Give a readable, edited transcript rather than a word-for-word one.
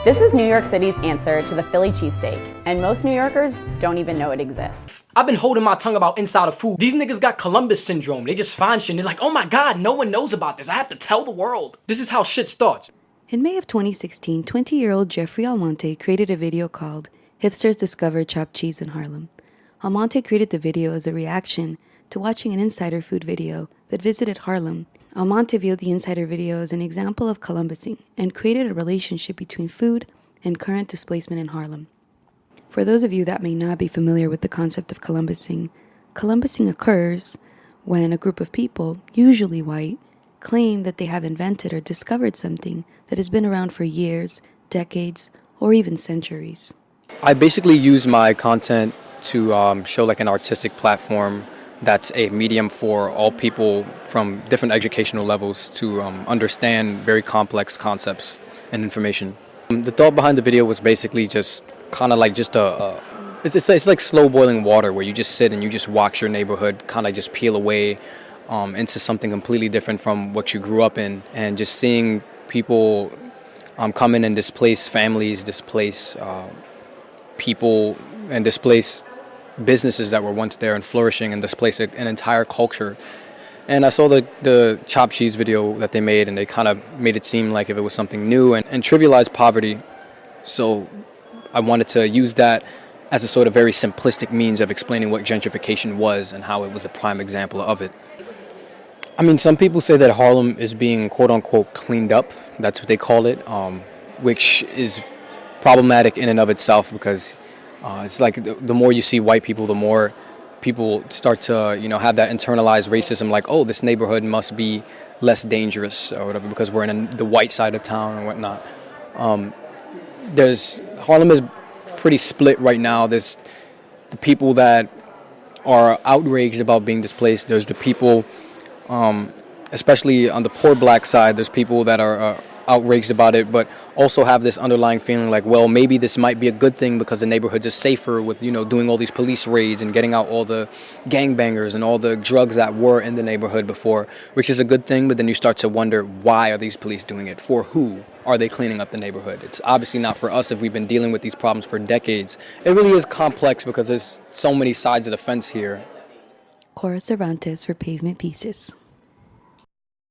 This is New York City's answer to the Philly cheesesteak, and most New Yorkers don't even know it exists. I've been holding my tongue about inside of food. These niggas got Columbus syndrome. They just find shit and they're like, oh my god, no one knows about this. I have to tell the world. This is how shit starts. In May of 2016, 20-year-old Jeffrey Almonte created a video called Hipsters Discover Chopped Cheese in Harlem. Almonte created the video as a reaction to watching an insider food video that visited Harlem. Almonte viewed the insider video as an example of Columbusing and created a relationship between food and current displacement in Harlem. For those of you that may not be familiar with the concept of Columbusing, Columbusing occurs when a group of people, usually white, claim that they have invented or discovered something that has been around for years, decades, or even centuries. I basically use my content to show like an artistic platform that's a medium for all people from different educational levels to understand very complex concepts and information. The thought behind the video was basically just kind of like just it's like slow boiling water where you just sit and you just watch your neighborhood kind of just peel away into something completely different from what you grew up in, and just seeing people come in and displace families, displace people, and displace businesses that were once there and flourishing, and displace an entire culture. And I saw the chopped cheese video that they made, and they kind of made it seem like if it was something new and trivialized poverty. So I wanted to use that as a sort of very simplistic means of explaining what gentrification was and how it was a prime example of it. I mean, some people say that Harlem is being quote-unquote cleaned up. That's what they call it, which is problematic in and of itself, because it's like the more you see white people, the more people start to, have that internalized racism, like, oh, this neighborhood must be less dangerous or whatever because we're in the white side of town or whatnot. Harlem is pretty split right now. There's the people that are outraged about being displaced. There's the people, especially on the poor black side, there's people that are outraged about it, but also have this underlying feeling like, well, maybe this might be a good thing because the neighborhood's just safer with, doing all these police raids and getting out all the gangbangers and all the drugs that were in the neighborhood before, which is a good thing. But then you start to wonder, why are these police doing it? For who are they cleaning up the neighborhood? It's obviously not for us if we've been dealing with these problems for decades. It really is complex because there's so many sides of the fence here. Cora Cervantes for Pavement Pieces.